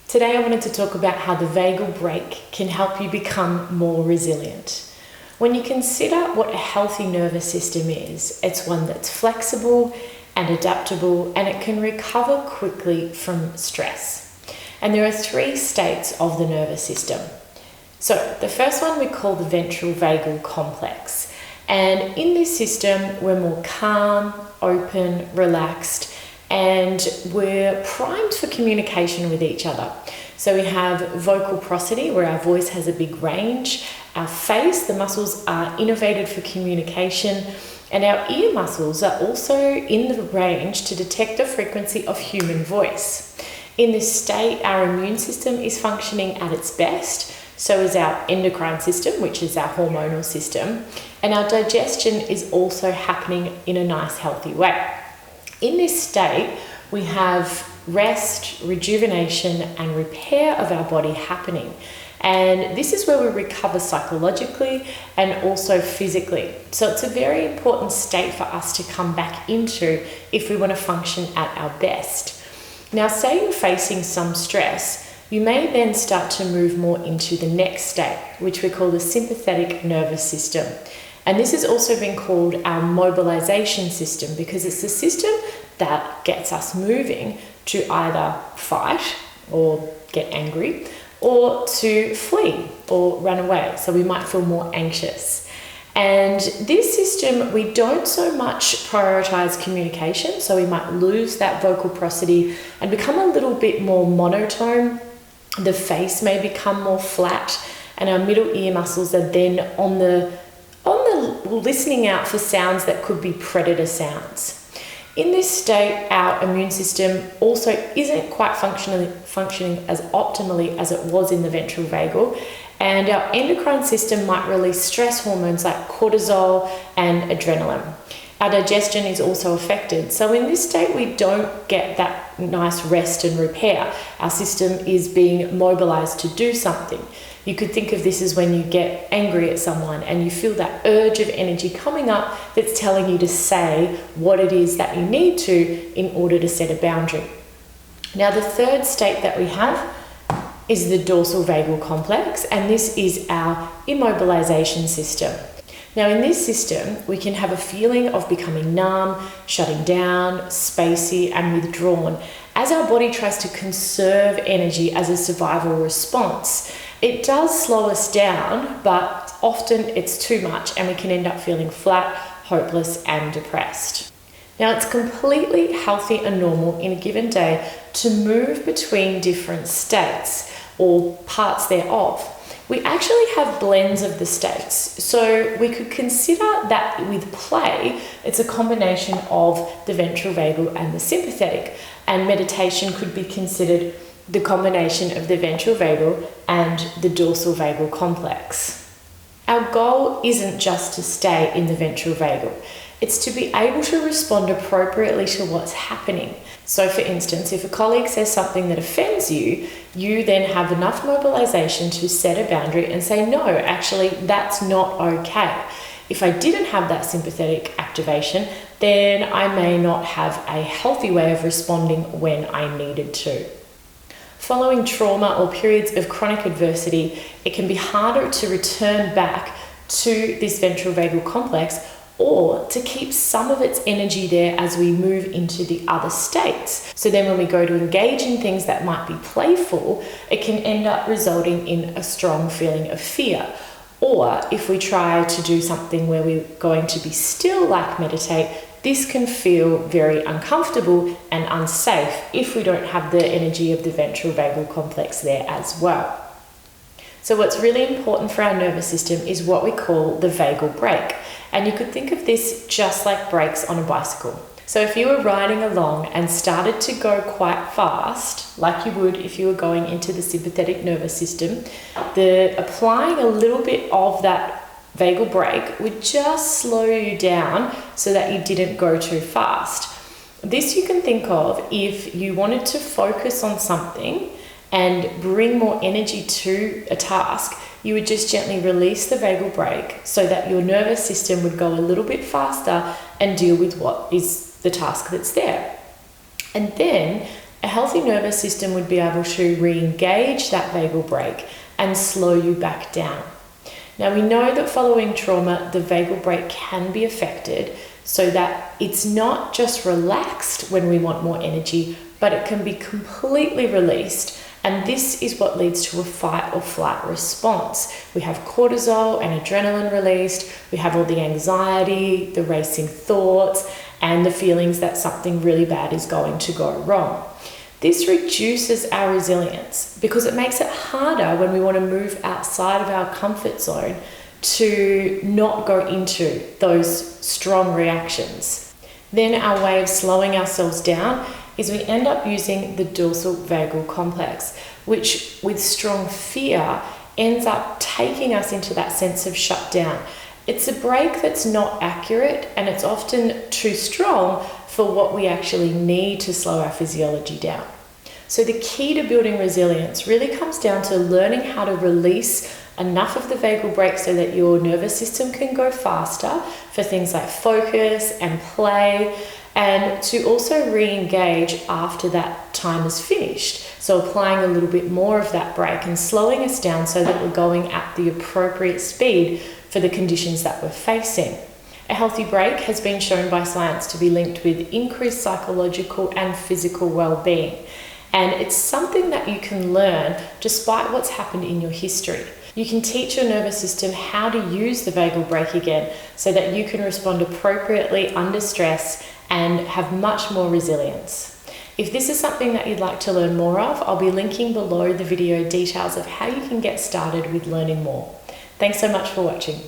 Today I wanted to talk about how the vagal break can help you become more resilient. When you consider what a healthy nervous system is, it's one that's flexible and adaptable, and it can recover quickly from stress. And there are 3 states of the nervous system. So the first one we call the ventral vagal complex. And in this system, we're more calm, open, relaxed, and we're primed for communication with each other. So we have vocal prosody, where our voice has a big range. Our face, the muscles are innervated for communication, and our ear muscles are also in the range to detect the frequency of human voice. In this state, our immune system is functioning at its best, so is our endocrine system, which is our hormonal system, and our digestion is also happening in a nice, healthy way. In this state, we have rest, rejuvenation, and repair of our body happening. And this is where we recover psychologically and also physically. So it's a very important state for us to come back into if we want to function at our best. Now, say you're facing some stress, you may then start to move more into the next state, which we call the sympathetic nervous system. And this has also been called our mobilization system, because it's the system that gets us moving to either fight or get angry, or to flee or run away. So we might feel more anxious. And this system, we don't so much prioritize communication, so we might lose that vocal prosody and become a little bit more monotone. The face may become more flat, and our middle ear muscles are then on the listening out for sounds that could be predator sounds. In this state, our immune system also isn't quite functioning as optimally as it was in the ventral vagal, and our endocrine system might release stress hormones like cortisol and adrenaline. Our digestion is also affected. So in this state, we don't get that nice rest and repair. Our system is being mobilized to do something. You could think of this as when you get angry at someone and you feel that urge of energy coming up that's telling you to say what it is that you need to in order to set a boundary. Now, the third state that we have is the dorsal vagal complex, and this is our immobilization system. Now, in this system, we can have a feeling of becoming numb, shutting down, spacey, and withdrawn as our body tries to conserve energy as a survival response. It does slow us down, but often it's too much and we can end up feeling flat, hopeless, and depressed. Now, it's completely healthy and normal in a given day to move between different states or parts thereof. We actually have blends of the states. So we could consider that with play, it's a combination of the ventral vagal and the sympathetic, and meditation could be considered the combination of the ventral vagal and the dorsal vagal complex. Our goal isn't just to stay in the ventral vagal. It's to be able to respond appropriately to what's happening. So for instance, if a colleague says something that offends you, you then have enough mobilization to set a boundary and say, no, actually, that's not okay. If I didn't have that sympathetic activation, then I may not have a healthy way of responding when I needed to. Following trauma or periods of chronic adversity, it can be harder to return back to this ventral vagal complex, or to keep some of its energy there as we move into the other states. So then when we go to engage in things that might be playful, it can end up resulting in a strong feeling of fear. Or if we try to do something where we're going to be still, like meditate, this can feel very uncomfortable and unsafe if we don't have the energy of the ventral vagal complex there as well. So what's really important for our nervous system is what we call the vagal break. And you could think of this just like brakes on a bicycle. So if you were riding along and started to go quite fast, like you would if you were going into the sympathetic nervous system, applying a little bit of that vagal brake would just slow you down so that you didn't go too fast. This you can think of if you wanted to focus on something and bring more energy to a task. You would just gently release the vagal brake so that your nervous system would go a little bit faster and deal with what is the task that's there. And then A healthy nervous system would be able to re-engage that vagal brake and slow you back down. Now, we know that following trauma, the vagal brake can be affected so that it's not just relaxed when we want more energy, but it can be completely released. And this is what leads to a fight or flight response. We have cortisol and adrenaline released. We have all the anxiety, the racing thoughts, and the feelings that something really bad is going to go wrong. This reduces our resilience because it makes it harder when we want to move outside of our comfort zone to not go into those strong reactions. Then our way of slowing ourselves down is we end up using the dorsal vagal complex, which with strong fear ends up taking us into that sense of shutdown. It's a brake that's not accurate, and it's often too strong for what we actually need to slow our physiology down. So the key to building resilience really comes down to learning how to release enough of the vagal brake so that your nervous system can go faster for things like focus and play, and to also re-engage after that time is finished. So applying a little bit more of that brake and slowing us down so that we're going at the appropriate speed for the conditions that we're facing. A healthy brake has been shown by science to be linked with increased psychological and physical well-being. And it's something that you can learn despite what's happened in your history. You can teach your nervous system how to use the vagal brake again so that you can respond appropriately under stress and have much more resilience. If this is something that you'd like to learn more of, I'll be linking below the video details of how you can get started with learning more. Thanks so much for watching.